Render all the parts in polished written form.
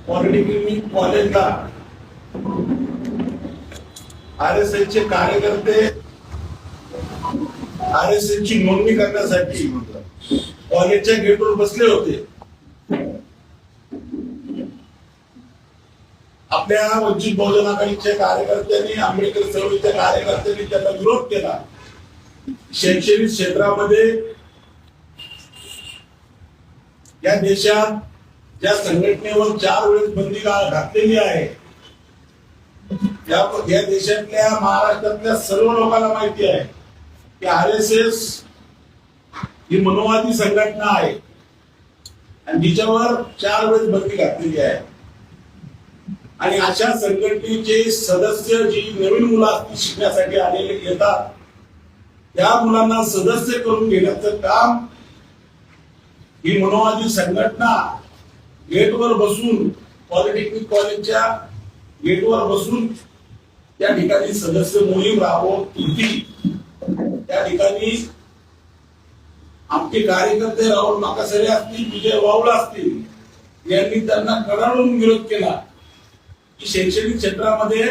Polytechnic कॉलेजला RSS चे कार्यकर्ते RSS ची नोंदणी करण्यासाठी कॉलेजच्या गेटवर बसले होते. आपल्या वंचित बहुजन आघाडीच्या कार्यकर्त्यांनी, आंबेडकर चळवळीच्या कार्यकर्त्यांनी त्याला विरोध केला. शैक्षणिक क्षेत्रामध्ये या देशात ज्या संघटनेवर 4 वेळेस बंदी घातलेली आहे, या देशातल्या, महाराष्ट्रातल्या सर्व लोकांना माहिती आहे की RSS ही मनोवादी संघटना आहे आणि जिच्यावर 4 वेळेस बंदी घातलेली आहे. आणि अशा संघटनेचे सदस्य जी नवीन मुलं शिकण्यासाठी आलेले येतात, त्या मुलांना सदस्य करून घेण्याचं काम ही मनोवादी संघटना गेटवर बसून, पॉलिटेक्निक कॉलेजच्या गेटवर बसून त्या ठिकाणी सदस्य मोहीम राबवत होती. त्या ठिकाणी आमचे कार्यकर्ते राहुल माकासरे असतील, विजय वावळा असतील यांनी त्यांना कडाडून विरोध केला की शैक्षणिक क्षेत्रामध्ये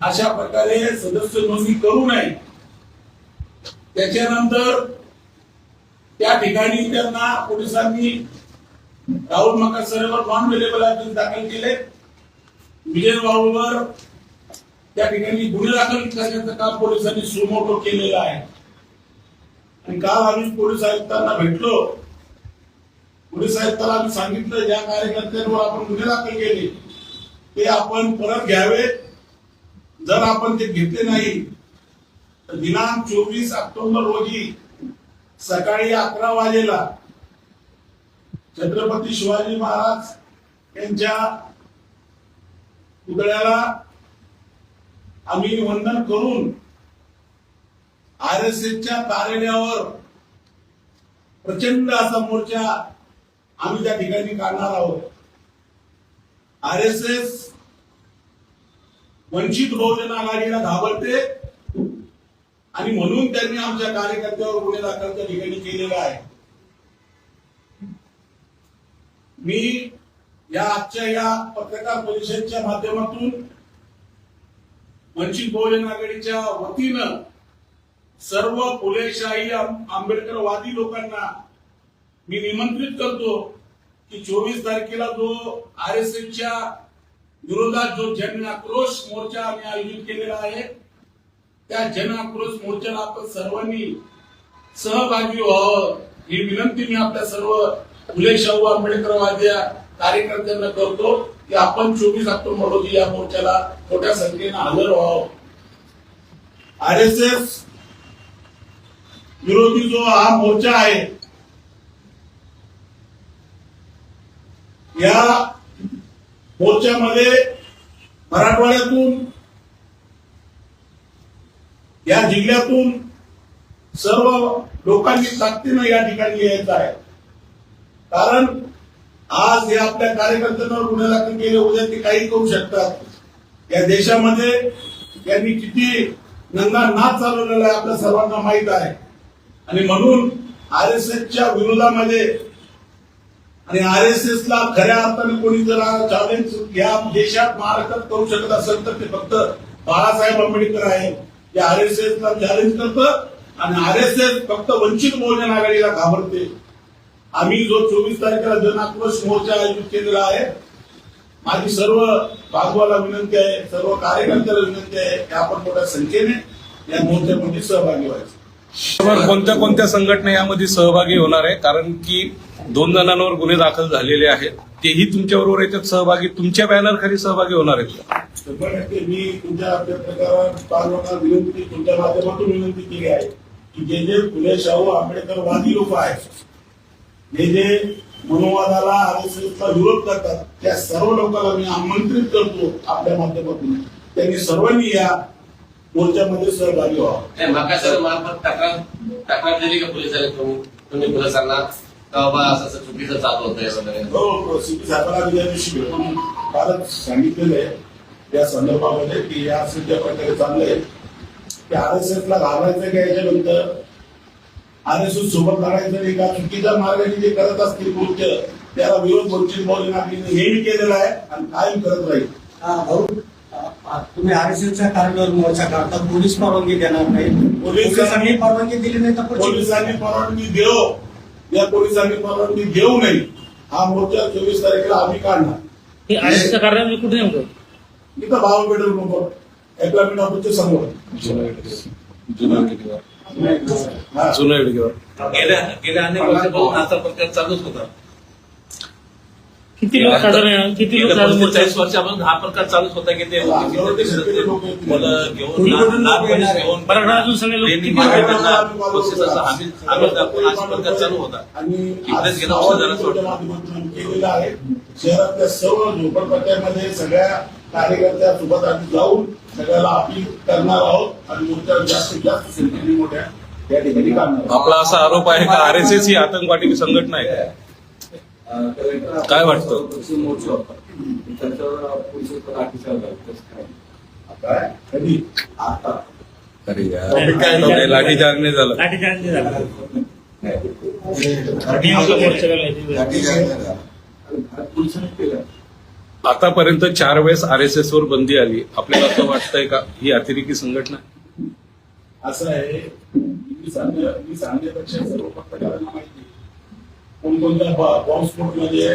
अशा प्रकारे सदस्य नोंदणी करू नये. त्याच्यानंतर त्या ठिकाणी त्यांना पोलिसांनी राहुल माकासरेवर नॉन अवेलेबल अर्ज दाखल केले. विजय वावळावर त्या ठिकाणी गुन्हे दाखल करण्याचं काम पोलिसांनी सुमोटो केलेलं आहे. आणि काल आम्ही पोलीस आयुक्तांना भेटलो. पोलीस आयुक्तांना आम्ही सांगितलं, ज्या कार्यकर्त्यांवर आपण गुन्हे दाखल केले ते आपण परत घ्यावे. जर आपण ते घेतले नाही तर दिनांक 24 ऑक्टोबर रोजी सकाळी 11 वाजेला छत्रपती शिवाजी महाराज यांच्या पुतळ्याला आम्ही वंदन करून RSSच्या कार्यालयावर प्रचंड असा मोर्चा आम्ही त्या ठिकाणी काढणार आहोत. RSS वंचित बहुजन आघाडीला घाबरते आणि म्हणून त्यांनी आमच्या कार्यकर्त्यावर गुन्हे दाखल त्या ठिकाणी केलेला आहे. मी या आजच्या या पत्रकार परिषदेच्या माध्यमातून वंचित बहुजन आघाडीच्या वतीनं सर्व फुलेशाही आंबेडकरवादी लोकांना मी निमंत्रित करतो की 24 तारखेला जो RSSच्या विरोधात जो जन आक्रोश मोर्चा आम्ही आयोजित केलेला आहे, त्या जन आक्रोश मोर्चाला आपण सर्वांनी सहभागी व्हावं ही विनंती मी आपल्या सर्व फुलेशाहू आंबेडकरवादी कार्यकर्त्यांना करतो की आपण 24 ऑक्टोबर रोजी या मोर्चाला मोठ्या संख्येनं हजर व्हावं. RSS विरोधी जो हा मोर्चा आहे, या मोर्चामध्ये मराठवाड्यातून, या जिल्ह्यातून सर्व लोकांनी ताकदीनं या ठिकाणी यायचं आहे. कारण आज हे आपल्या कार्यकर्त्यांवर गुन्हे दाखल केले, उद्या ते काही करू शकतात. या देशामध्ये यांनी किती नंगा नाच चालवलेला आहे आपल्या सर्वांना माहित आहे. आणि म्हणून RSSच्या विरोधामध्ये आणि RSSला खऱ्या अर्थाने कोणी जर चॅलेंज या देशात महाराष्ट्रात करू शकत असेल तर ते फक्त बाळासाहेब आंबेडकर आहे. जे RSSला चॅलेंज करतं आणि RSS फक्त वंचित बहुजन आघाडीला घाबरते. आम्ही जो 24 तारखेला जन आक्रोश मोर्चा आयोजित केलेला आहे, माझी सर्व बांधवाला विनंती आहे, सर्व कार्यकर्त्याला विनंती आहे की आपण मोठ्या संख्येने या मोर्चामध्ये सहभागी व्हायचं. कोणत्या कोणत्या संघटना यामध्ये सहभागी होणार आहे? कारण की 2 जणांवर गुन्हे दाखल झालेले आहेत, तेही तुमच्याबरोबर याच्यात सहभागी, तुमच्या बॅनर खाली सहभागी होणार आहेत. 100% मी तुमच्या बांधवांना विनंती, तुमच्या माध्यमातून विनंती केली आहे की जे जे फुलेशाहू आंबेडकरवादी लोक आहेत, जे मनोवादाला RSSला विरोध करतात, त्या सर्व लोकांना मी आमंत्रित करतो आपल्या माध्यमातून, त्यांनी सर्वांनी या मोर्चामध्ये सहभागी व्हावं. माकासर मार्फत तक्रार दिली का पोलिसांनी? तुम्ही पोलिसांना बाबा असं चुकीचं चालू होतं वगैरे? हो, सीपी साहेबांना मी त्या दिवशी भेटून फारच सांगितलेलं आहे या संदर्भामध्ये की या असं ज्या प्रकारे चाललंय की RSSला घालायचं का, याच्यानंतर RSS सोबत लढायचं नाही का, चुकीच्या मार्गाने जे करत असतील कृत्य त्याला विरोध वंचित बहुजन आघाडीने नेहमी केलेला आहे आणि कायम करत राहील. भाऊ, तुम्ही आरएसएसच्या कार्यालयावर मोर्चा काढता, पोलीस परवानगी देणार नाही. पोलिसांनी परवानगी दिली नाही तर पुढची- पोलिसांनी परवानगी देऊ, या पोलिसांनी परवानगी देऊ नये, हा मोर्चा 24 तारखेला आम्ही काढणार. हे आरएसच्या कार्यालय कुठे नेमकं? इथं भाव पेट्रोल पंप एप्लॉयमेंट ऑफिसच्या समोर. हा. जुन्या वेळेवर गेल्या अनेक वर्षापासून असा प्रकार चालूच होता. किती लोक साधारण किती लोक साधारण मोर्चा- 40 वर्षापासून हा प्रकार चालूच होता की ते मुलं घेऊन लहान मुली घेऊन बरं, अजून सगळे लोक ट्रेनिंग किती- मार्केटला बक्षिसाचा हमी दाखवून असा प्रकार चालू होता. आणि इकडेच गेला औषध झाला सोडलं. माध्यमातून केलेलं आहे. शहरातल्या सर्व झोपडपट्ट्यामध्ये सगळ्या कार्यकर्त्या सोबत आम्ही जाऊन सगळ्याला अपील करणार आहोत आणि मोर्चा जास्तीत जास्त संख्येने मोठ्या या ठिकाणी काढणार आहोत. आपला असा आरोप आहे का आरएसएस ही आतंकवादी संघटना आहे का? काय वाटतं? काय? कधी? आता अरे यार, लाठीचार्ज नाही झालं. लाठीचार्ज नाही झाला. नेमकं मोर्चा घालायचा. पोलिसांनी केलं. आतापर्यंत 4 वेळेस आरएसएस वर बंदी आली. आपल्याला असं वाटतंय का ही अतिरेकी संघटना आहे? असं आहे, मी सांगण्यापेक्षा सर्व पत्रकारांना माहिती आहे. कोणकोणत्या बॉम्बस्फोटमध्ये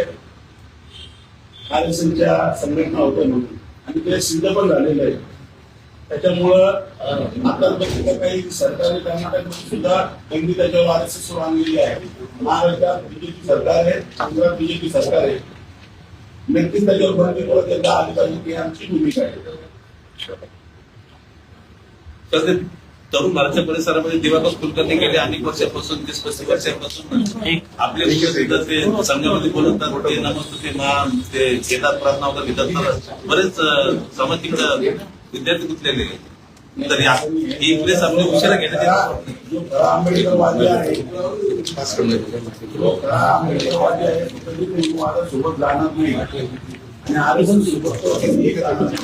आरएसएसच्या संघटना होत्या म्हणून, आणि ते सिद्ध पण झालेलं आहे. त्याच्यामुळं आता काही सरकारी कर्नाटकमध्ये सुद्धा बंदी त्याच्यावर आरएसएस वर आणलेली आहे. महाराष्ट्रात बीजेपी सरकार आहे, केंद्रात बीजेपी सरकार आहे. नक्कीच त्याच्यावर बंदी परत एकदा आली पाहिजे ही आमची भूमिका आहे. तर ते तरुण भारतच्या परिसरामध्ये दिवाकर कुलकर्णी गेले अनेक वर्षापासून 30-35 वर्षापासून आपले सुद्धा ते संघामध्ये बोलतात. ते नमस्तुते मा ते घेतात, प्रार्थना वगैरे घेतात. बरेच समाज तिकडे विद्यार्थी गुंतलेले. तर ही प्रेस आपली उशिरा घेण्यात जो खरा आंबेडकरवादी आहे, जो खरा आंबेडकरवादी आहे, तो कधी सोबत जाणार नाही आणि आरएसएस सोबत तो एक राहणार नाही.